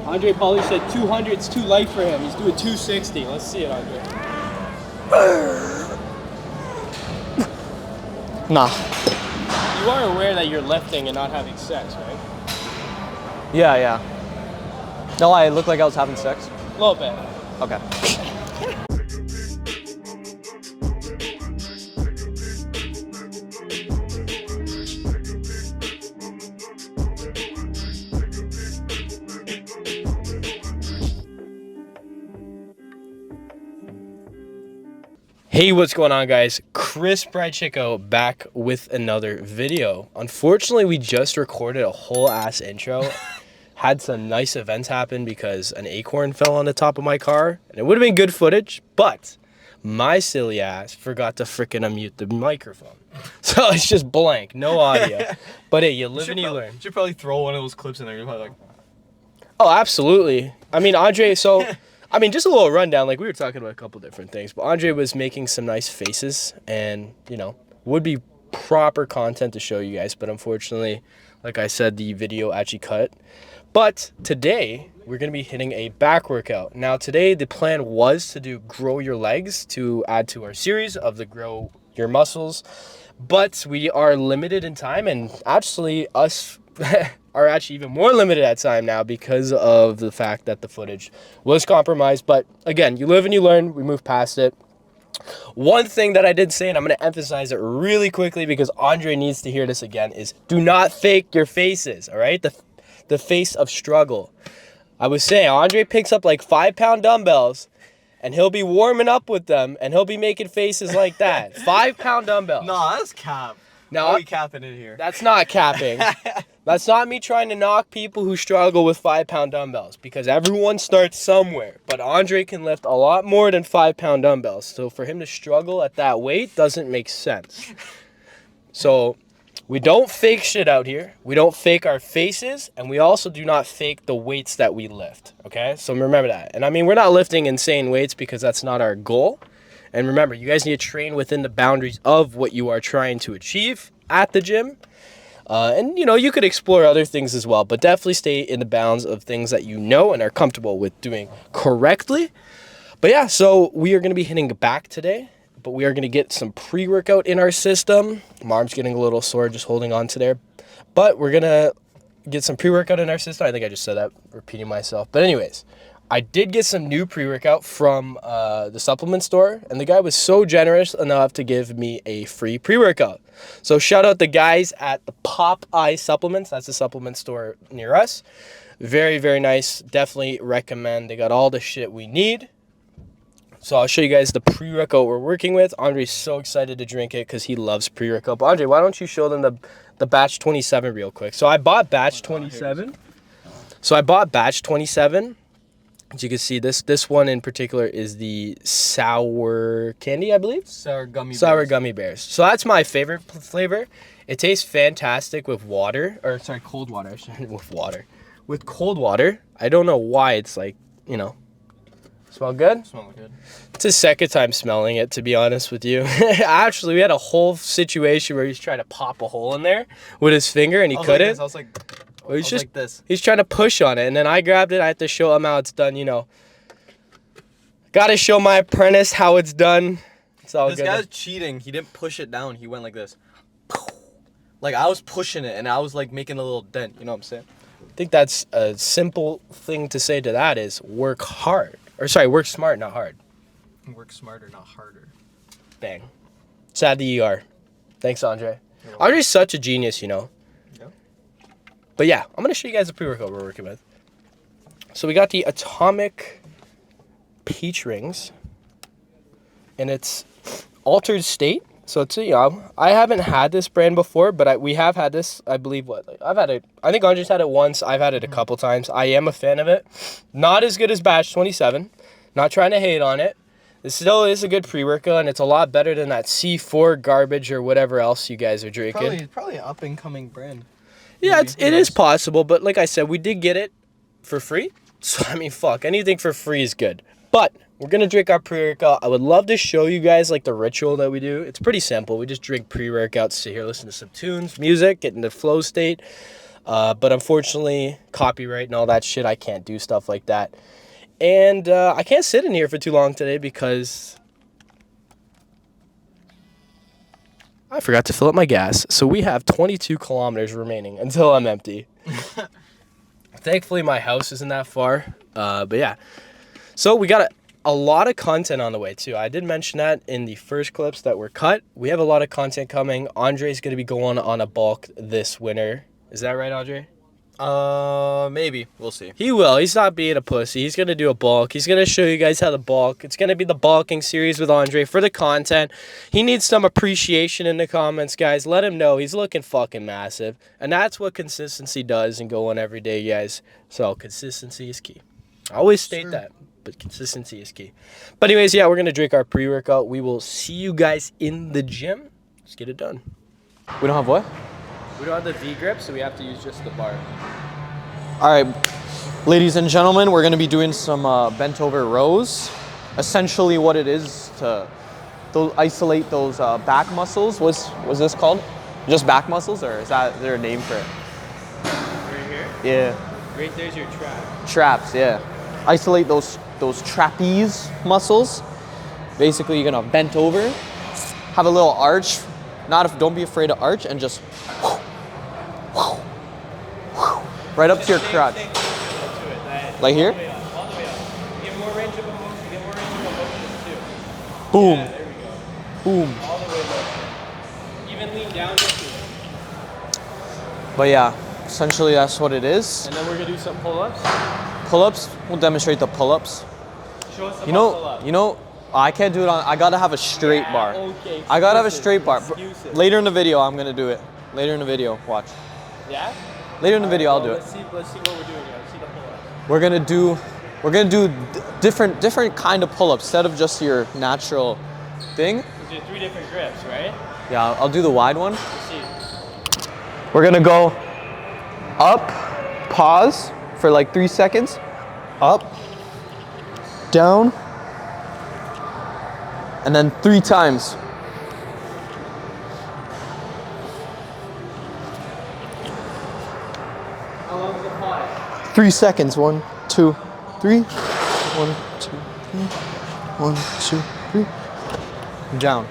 Andre probably said 200 is too light for him. He's doing 260. Let's see it, Andre. Nah. You are aware that you're lifting and not having sex, right? Yeah. No, I look like I was having sex. A little bit. Okay. Hey, what's going on, guys? Chris Fried Chico back with another video. Unfortunately, we just recorded a whole ass intro. Had some nice events happen because an acorn fell on the top of my car, and it would have been good footage, but my silly ass forgot to freaking unmute the microphone. So it's just blank, no audio. But hey, you live and you learn. You should probably throw one of those clips in there. You're probably like, oh, absolutely. I mean, Andre, so... I mean, just a little rundown, like we were talking about a couple different things, but Andre was making some nice faces and, you know, would be proper content to show you guys, but unfortunately, like I said, the video actually cut. But today, we're going to be hitting a back workout. Now, today, the plan was to do grow your legs to add to our series of the grow your muscles, but we are limited in time, and actually, us... are actually even more limited at time now because of the fact that the footage was compromised. But again, you live and you learn. We move past it. One thing that I did say, and I'm going to emphasize it really quickly because Andre needs to hear this again, is do not fake your faces, all right? The face of struggle. I was saying, Andre picks up like 5-pound dumbbells, and he'll be warming up with them, and he'll be making faces like that. 5-pound dumbbells. nah, that's cap. Now, Why are we capping it here? That's not capping. That's not me trying to knock people who struggle with 5-pound dumbbells because everyone starts somewhere. But Andre can lift a lot more than 5-pound dumbbells. So for him to struggle at that weight doesn't make sense. So we don't fake shit out here. We don't fake our faces. And we also do not fake the weights that we lift. Okay? So remember that. And I mean, we're not lifting insane weights because that's not our goal. And remember, you guys need to train within the boundaries of what you are trying to achieve at the gym. And, you know, you could explore other things as well, but definitely stay in the bounds of things that you know and are comfortable with doing correctly. But yeah, so we are going to be hitting back today, but we are going to get some pre-workout in our system. My arm's getting a little sore just holding on to there. But we're going to get some pre-workout in our system. I think I just said that, repeating myself. But anyways, I did get some new pre-workout from the supplement store, and the guy was so generous enough to give me a free pre-workout. So shout out the guys at the Popeye Supplements. That's a supplement store near us. Very, very nice. Definitely recommend. They got all the shit we need. So I'll show you guys the pre-workout we're working with. Andre's so excited to drink it because he loves pre-workout. But Andre, why don't you show them the batch 27 real quick? So I bought batch 27. As you can see, this one in particular is the sour candy, I believe? Sour gummy bears. So that's my favorite flavor. It tastes fantastic with water. Or, sorry, cold water. With water. With cold water. I don't know why it's like, you know. Smell good? Smell good. It's his second time smelling it, to be honest with you. Actually, we had a whole situation where he's trying to pop a hole in there with his finger, and he couldn't. I was like this. He's trying to push on it, and then I grabbed it. I had to show him how it's done, you know. Gotta show my apprentice how it's done. It's all good. This guy's cheating. He didn't push it down. He went like this. Like, I was pushing it, and I was, like, making a little dent. You know what I'm saying? I think that's a simple thing to say to that is work hard. Or, sorry, work smart, not hard. Work smarter, not harder. Bang. Sad the ER. Thanks, Andre. Andre's such a genius, you know. But yeah, I'm going to show you guys the pre-workout we're working with. So we got the Atomic Peach Rings. And it's altered state. So it's, you know, I haven't had this brand before, but we have had this, I believe, I've had it. I think Andre's had it once. I've had it a couple times. I am a fan of it. Not as good as Batch 27. Not trying to hate on it. This still is a good pre-workout, and it's a lot better than that C4 garbage or whatever else you guys are drinking. Probably an up-and-coming brand. Yeah, it is possible, but like I said, we did get it for free. So, I mean, fuck, anything for free is good. But we're going to drink our pre-workout. I would love to show you guys, like, the ritual that we do. It's pretty simple. We just drink pre-workout, sit here, listen to some tunes, music, get in the flow state. But unfortunately, copyright and all that shit, I can't do stuff like that. And I can't sit in here for too long today because I forgot to fill up my gas. So we have 22 kilometers remaining until I'm empty. Thankfully, my house isn't that far. But yeah. So we got a lot of content on the way too. I did mention that in the first clips that were cut. We have a lot of content coming. Andre's going to be going on a bulk this winter. Is that right, Andre? Maybe. We'll see. He will. He's not being a pussy. He's going to do a bulk. He's going to show you guys how to bulk. It's going to be the bulking series with Andre for the content. He needs some appreciation in the comments, guys. Let him know. He's looking fucking massive. And that's what consistency does and going every day, guys. So consistency is key. I always state that, but consistency is key. But anyways, yeah, we're going to drink our pre-workout. We will see you guys in the gym. Let's get it done. We don't have what? We don't have the V-grip, so we have to use just the bar. All right, ladies and gentlemen, we're gonna be doing some bent over rows. Essentially what it is to isolate those back muscles. What's this called? Just back muscles, or is there a name for it? Right here? Yeah. Right there's your trap. Traps, yeah. Isolate those trapeze muscles. Basically, you're gonna bent over, have a little arch. Don't be afraid to arch and just right up to your crotch. Like here? All the way up. Get more range of motion. Get more range of motion too. Boom. Yeah, there we go. Boom. All the way up. Even lean down into it. But yeah, essentially that's what it is. And then we're gonna do some pull-ups. Pull-ups, we'll demonstrate the pull-ups. Show us the You know, I can't do it I gotta have a straight bar. Okay. I gotta have a straight bar. Excuses. Later in the video, I'm gonna do it. Later in the video, watch. Yeah? Later in the video, I'll do it. Let's see what we're doing here. Let's see the pull-ups. We're gonna do different kind of pull-ups instead of just your natural thing. These are 3 different grips, right? Yeah, I'll do the wide one. Let's see. We're gonna go up, pause for like 3 seconds, up, down, and then 3 times. How long is the pause? 3 seconds. 1, 2, 3. 1, 2, 3. 1, 2, 3. Down.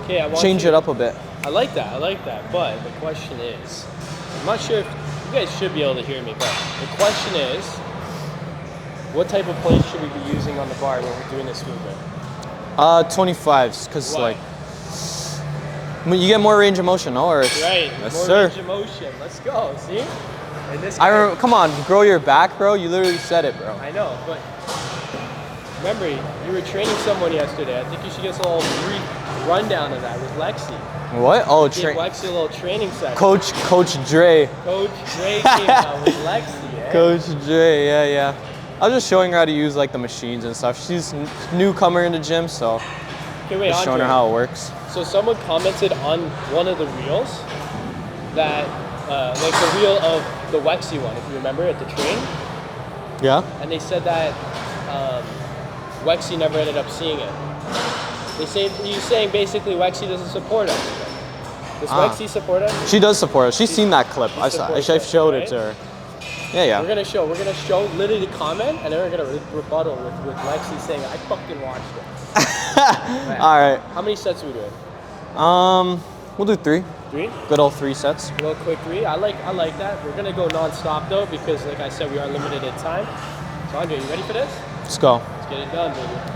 Okay, I want Change you- it up a bit. I like that. But the question is, I'm not sure if you guys should be able to hear me, but the question is, what type of plates should we be using on the bar when we're doing this movement? 25s, cause Why? like you get more range of motion, no? Or Right, yes, more sir. range of motion. Let's go, see? And this Come on, grow your back, bro. You literally said it, bro. I know, but remember, you were training someone yesterday. I think you should get a little brief rundown of that with Lexi. What? Oh, Give Lexi a little training session. Coach Dre. Coach Dre came out with Lexi, eh? Coach Dre, yeah. I was just showing her how to use like the machines and stuff. She's newcomer in the gym, so Okay, wait, just showing her Andre. how it works. So someone commented on one of the reels that, like the reel of the Wexy one, if you remember, at the train, Yeah. and they said that Wexy never ended up seeing it. He's saying basically Wexy doesn't support us. Does Wexy support us? She does support us. She's seen that clip. I supports showed us, it right? to her. Yeah. We're gonna show literally comment, and then we're gonna rebuttal with Lexi saying, I fucking watched it. All right. How many sets are we doing? We'll do 3. 3? Good old 3 sets. A little quick 3. I like that. We're gonna go non-stop though, because like I said, we are limited in time. So Andre, you ready for this? Let's go. Let's get it done, baby.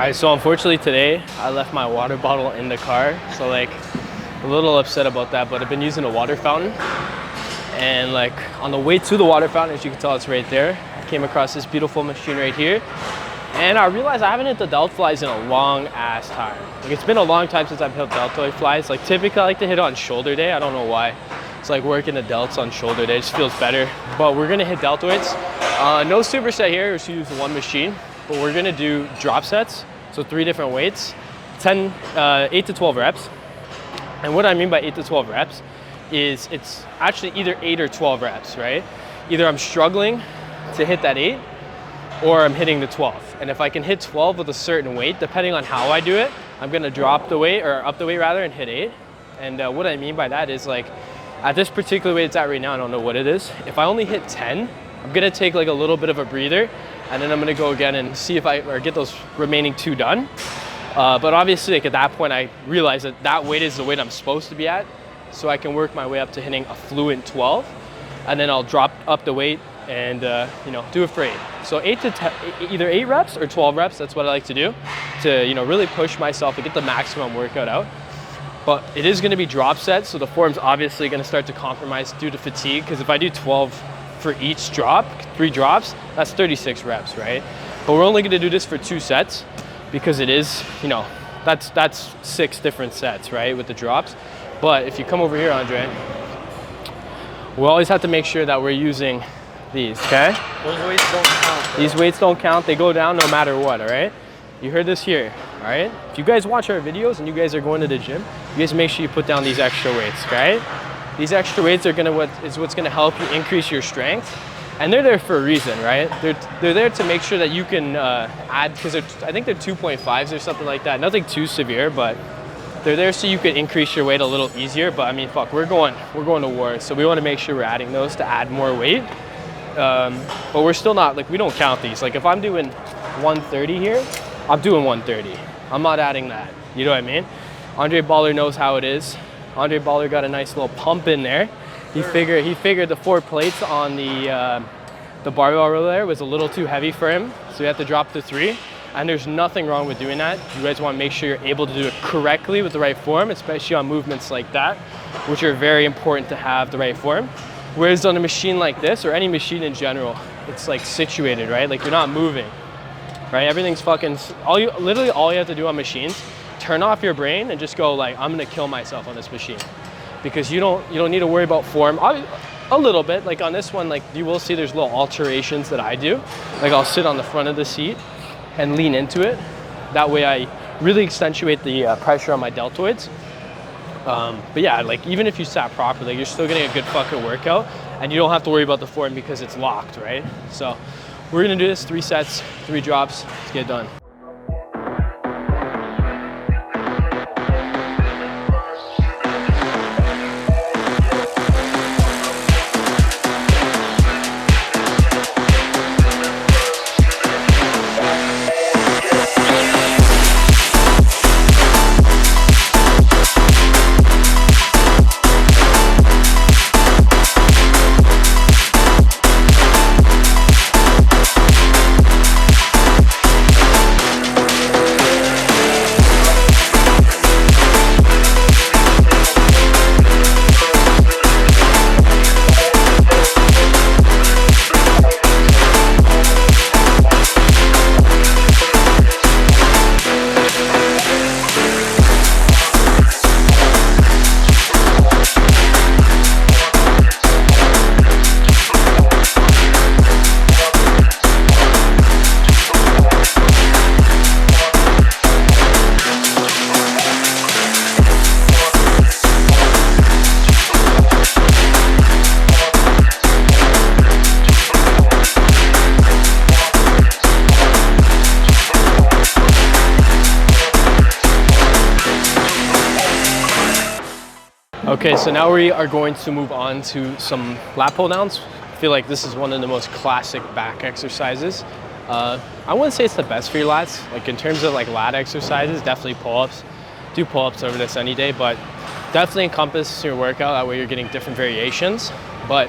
Alright, so unfortunately today I left my water bottle in the car, so like a little upset about that, but I've been using a water fountain, and like on the way to the water fountain, as you can tell, it's right there, I came across this beautiful machine right here, and I realized I haven't hit the delt flies in a long ass time. Like, it's been a long time since I've hit deltoid flies. Like, typically I like to hit on shoulder day. I don't know why. It's like working the delts on shoulder day, it just feels better. But we're gonna hit deltoids. No superset here, we're just use one machine, but we're gonna do drop sets. So 3 different weights, 8 to 12 reps. And what I mean by 8 to 12 reps is it's actually either 8 or 12 reps, right? Either I'm struggling to hit that 8 or I'm hitting the 12. And if I can hit 12 with a certain weight, depending on how I do it, I'm gonna drop the weight, or up the weight rather, and hit 8. And what I mean by that is, like, at this particular weight it's at right now, I don't know what it is. If I only hit 10, I'm gonna take like a little bit of a breather, and then I'm gonna go again and see if or get those remaining 2 done. But obviously, like, at that point, I realize that that weight is the weight I'm supposed to be at, so I can work my way up to hitting a fluent 12, and then I'll drop up the weight and you know, do it for 8. So 8 to 10, either 8 reps or 12 reps. That's what I like to do to, you know, really push myself to get the maximum workout out. But it is going to be drop sets, so the form's obviously going to start to compromise due to fatigue. Because if I do 12 for each drop, 3 drops, that's 36 reps, right? But we're only going to do this for 2 sets because it is, you know, that's 6 different sets, right, with the drops. But if you come over here, Andre, we always have to make sure that we're using these, okay? Those weights don't count. These weights don't count. They go down no matter what, all right? You heard this here, all right? If you guys watch our videos and you guys are going to the gym, you guys make sure you put down these extra weights, right? These extra weights are what's gonna help you increase your strength. And they're there for a reason, right? They're there to make sure that you can add, because I think they're 2.5s or something like that. Nothing too severe, but they're there so you can increase your weight a little easier. But I mean, fuck, we're going to war, so we want to make sure we're adding those to add more weight. But we're still not, like, we don't count these. Like, if I'm doing 130 here, I'm doing 130. I'm not adding that. You know what I mean? Andre Baller knows how it is. Andre Baller got a nice little pump in there. He figured the 4 plates on the barbell roller there was a little too heavy for him, so he had to drop to 3. And there's nothing wrong with doing that. You guys want to make sure you're able to do it correctly with the right form, especially on movements like that, which are very important to have the right form. Whereas on a machine like this, or any machine in general, it's like situated, right? Like, you're not moving, right? Everything's fucking, literally all you have to do on machines, turn off your brain and just go like, I'm gonna kill myself on this machine. Because you don't need to worry about form. A little bit, like on this one, like you will see there's little alterations that I do. Like, I'll sit on the front of the seat and lean into it. That way I really accentuate the pressure on my deltoids. But yeah, like, even if you sat properly, you're still getting a good fucking workout, and you don't have to worry about the form because it's locked, right? So we're gonna do this 3 sets, 3 drops. Let's get it done. Okay, so now we are going to move on to some lat pull downs. I feel like this is one of the most classic back exercises. I wouldn't say it's the best for your lats. Like, in terms of like lat exercises, definitely pull-ups. Do pull-ups over this any day, but definitely encompass your workout. That way you're getting different variations. But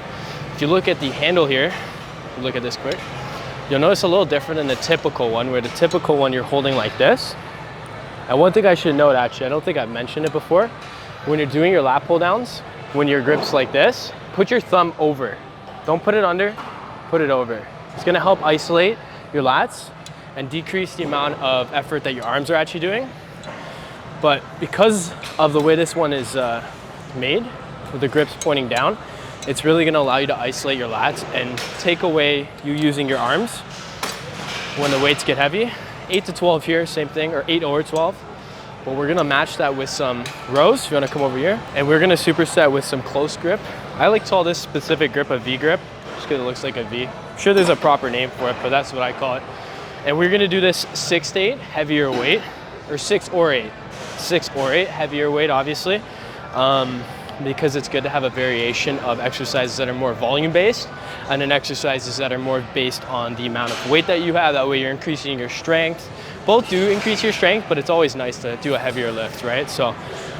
if you look at the handle here, look at this quick. you'll notice a little different than the typical one, where the typical one you're holding like this. And one thing I should note, actually, I don't think I've mentioned it before, when you're doing your lat pull downs, when your grip's like this, put your thumb over. Don't put it under, put it over. It's gonna help isolate your lats and decrease the amount of effort that your arms are actually doing. But because of the way this one is made, with the grips pointing down, it's really gonna allow you to isolate your lats and take away you using your arms when the weights get heavy. 8 to 12 here, same thing, or 8 or 12. But we're gonna match that with some rows. If you wanna come over here. And we're gonna superset with some close grip. I like to call this specific grip a V grip, just because it looks like a V. I'm sure there's a proper name for it, but that's what I call it. And we're gonna do this 6 to 8, heavier weight, or 6 or 8. 6 or 8, heavier weight, obviously. Because it's good to have a variation of exercises that are more volume based and then exercises that are more based on the amount of weight that you have. That way you're increasing your strength. Both do increase your strength, but it's always nice to do a heavier lift, right? So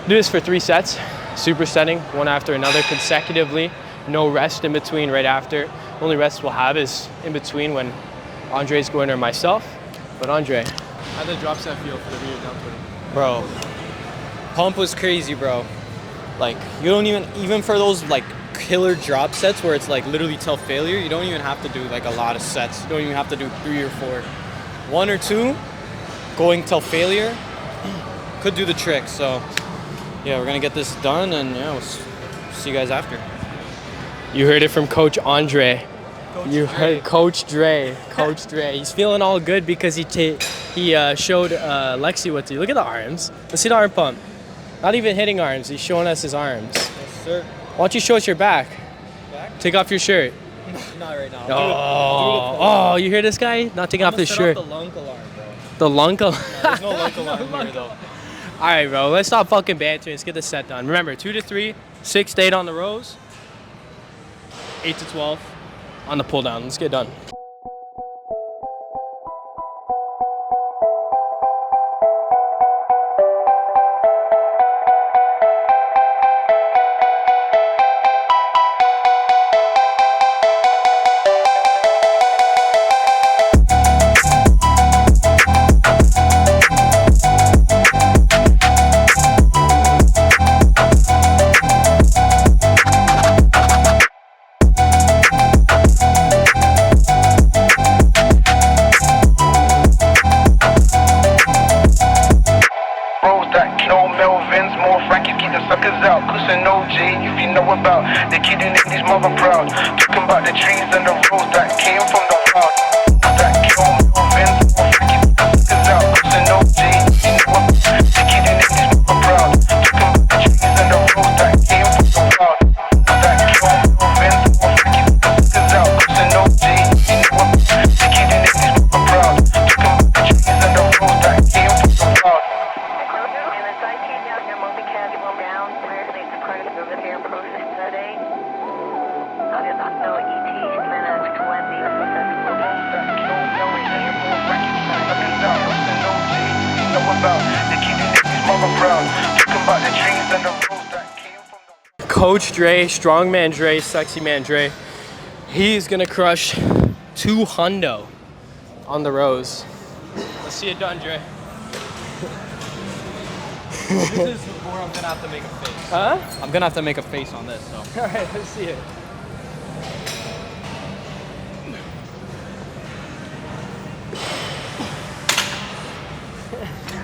do this for 3 sets, supersetting one after another consecutively, no rest in between right after. Only rest we'll have is in between when Andre's going or myself. But Andre, how'd the drop set feel for the rear down pull? Bro, pump was crazy, bro. Like, you don't even for those like killer drop sets where it's like literally till failure, you don't even have to do like a lot of sets. You don't even have to do 3 or 4. 1 or 2, going till failure, could do the trick. So yeah, we're gonna get this done, and yeah, we'll see you guys after. You heard it from Coach Andre. Heard Coach Dre. Coach Dre. He's feeling all good because he showed Lexi what to do. Look at the arms. Let's see the arm pump. Not even hitting arms. He's showing us his arms. Yes, sir. Why don't you show us your back? Back? Take off your shirt. Not right now. Oh, you hear this guy? Not taking off his shirt. The lunk alarm, bro. The lunk alarm? No, there's no lunk alarm here, though. All right, bro. Let's stop fucking bantering. Let's get the set done. Remember, 2 to 3, 6 to 8 on the rows, 8 to 12 on the pull down. Let's get done. The kid who made his mother proud. Talking about the trees and the roads that came from the wild. That kill Melvins, more freaky is out. Cause no G, you know what? The kid who made his mother proud. Talking about the trees and the roads that came from the wild. That kill Melvins, more freaky is out. Cause no G, you know what? The kid who made his mother proud. Talking about the trees and the roads that came from the wild. Coach Dre, strongman Dre, sexy man Dre. He's gonna crush 2 hundo on the rows. Let's see it done, Dre. This is where I'm gonna have to make a face. Huh? I'm gonna have to make a face on this, so. All right, let's see it.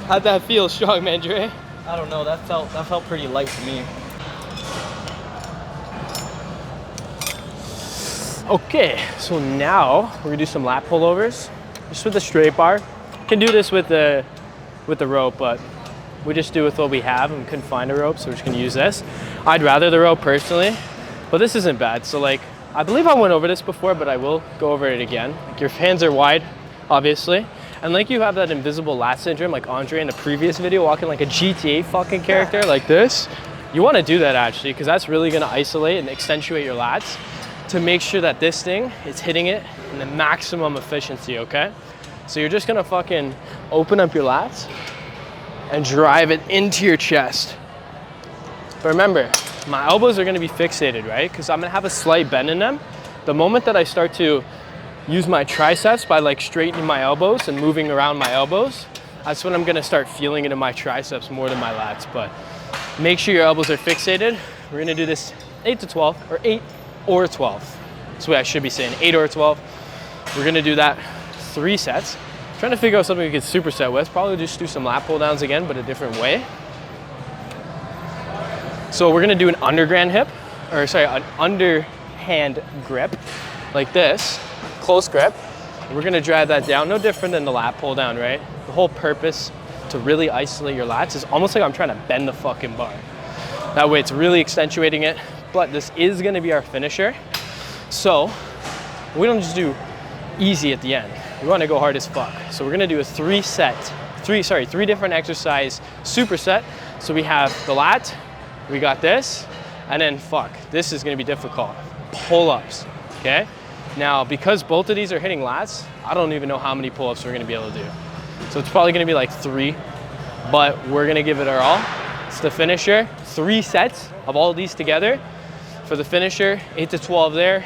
How'd that feel, strongman Dre? I don't know, that felt pretty light to me. Okay, so now we're gonna do some lat pullovers, just with a straight bar. Can do this with the rope, but we just do with what we have, and we couldn't find a rope, so we're just gonna use this. I'd rather the rope personally, but this isn't bad. So like, I believe I went over this before, but I will go over it again. Like, your hands are wide, obviously, and like you have that invisible lat syndrome, like Andre in the previous video, walking like a GTA fucking character like this. You wanna do that actually, because that's really gonna isolate and accentuate your lats to make sure that this thing is hitting it in the maximum efficiency, okay? So you're just gonna fucking open up your lats and drive it into your chest. But remember, my elbows are gonna be fixated, right? Because I'm gonna have a slight bend in them. The moment that I start to use my triceps by like straightening my elbows and moving around my elbows. That's when I'm gonna start feeling it in my triceps more than my lats. But make sure your elbows are fixated. We're gonna do this 8 to 12, or 8 or 12. That's what I should be saying, 8 or 12. We're gonna do that 3 sets. Trying to figure out something we could superset with. Probably just do some lat pull downs again, but a different way. So we're gonna do an underhand hip, or sorry, an underhand grip, like this, close grip. We're gonna drive that down, no different than the lat pull down, right? The whole purpose to really isolate your lats is almost like I'm trying to bend the fucking bar. That way it's really accentuating it, but this is gonna be our finisher. So we don't just do easy at the end. We wanna go hard as fuck. So we're gonna do a 3 different exercise superset. So we have the lat, we got this, and then fuck, this is gonna be difficult. Pull-ups, okay? Now, because both of these are hitting lats, I don't even know how many pull-ups we're gonna be able to do. So it's probably gonna be like 3, but we're gonna give it our all. It's the finisher, 3 sets of all of these together. For the finisher, 8 to 12 there.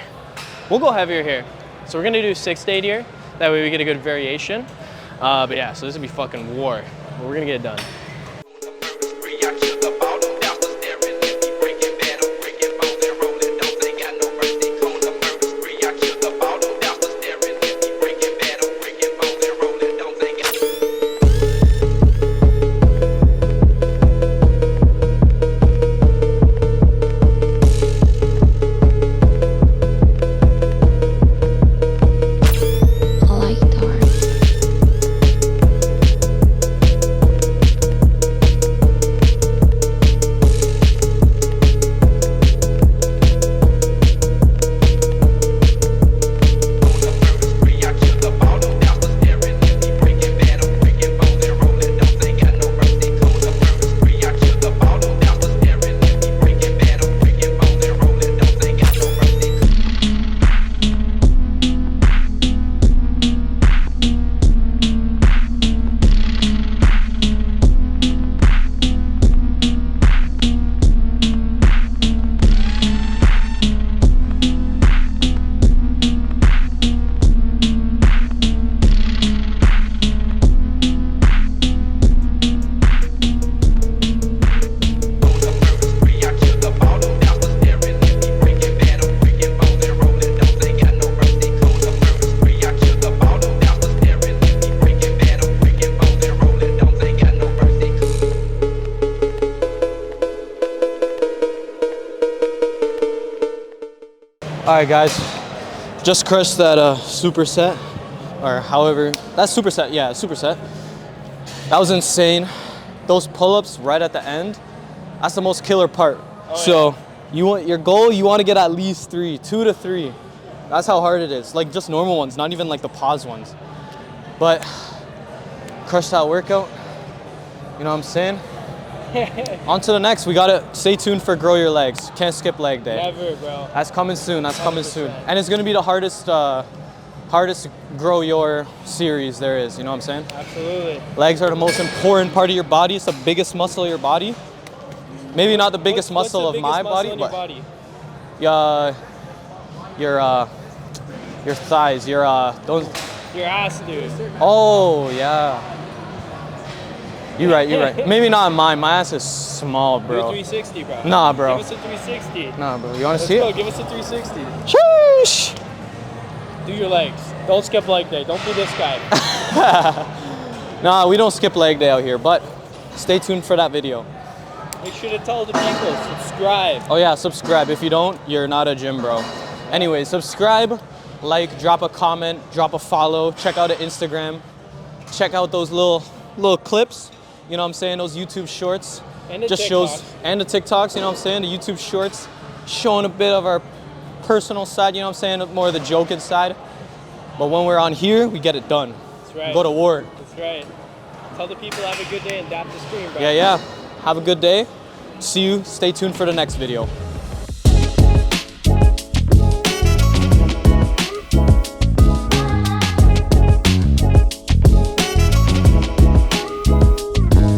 We'll go heavier here. So we're gonna do 6 to 8 here. That way we get a good variation. But yeah, so this will be fucking war. But we're gonna get it done. All right, guys, just crushed that superset, or however, that's superset, yeah, superset. That was insane. Those pull-ups right at the end, that's the most killer part. Oh, so yeah. You want your goal, you want to get at least 3, 2 to 3. That's how hard it is, like just normal ones, not even like the pause ones. But crushed that workout, you know what I'm saying? On to the next. We gotta stay tuned for Grow Your Legs. Can't skip leg day. Never, bro. That's coming soon. That's 100%. Coming soon. And it's gonna be the hardest grow your series there is. You know what I'm saying? Absolutely. Legs are the most important part of your body. It's the biggest muscle of your body. Maybe not the biggest muscle of my body, but your thighs, your ass, dude. Oh yeah. You're right. Maybe not mine. My ass is small, bro. Do a 360, bro. Nah, bro. Give us a 360. Nah, bro. You want to see it? Give us a 360. Sheesh. Do your legs. Don't skip leg day. Don't be this guy. Nah, we don't skip leg day out here, but stay tuned for that video. Make sure to tell the people, subscribe. Oh yeah, subscribe. If you don't, you're not a gym bro. Anyway, subscribe, like, drop a comment, drop a follow, check out the Instagram, check out those little clips. You know what I'm saying? Those YouTube shorts and just shows, and the TikToks, you know what I'm saying? The YouTube shorts showing a bit of our personal side, you know what I'm saying? More of the joking side. But when we're on here, we get it done. That's right. Go to war. That's right. Tell the people have a good day and dap the screen, bro. Yeah. Have a good day. See you. Stay tuned for the next video.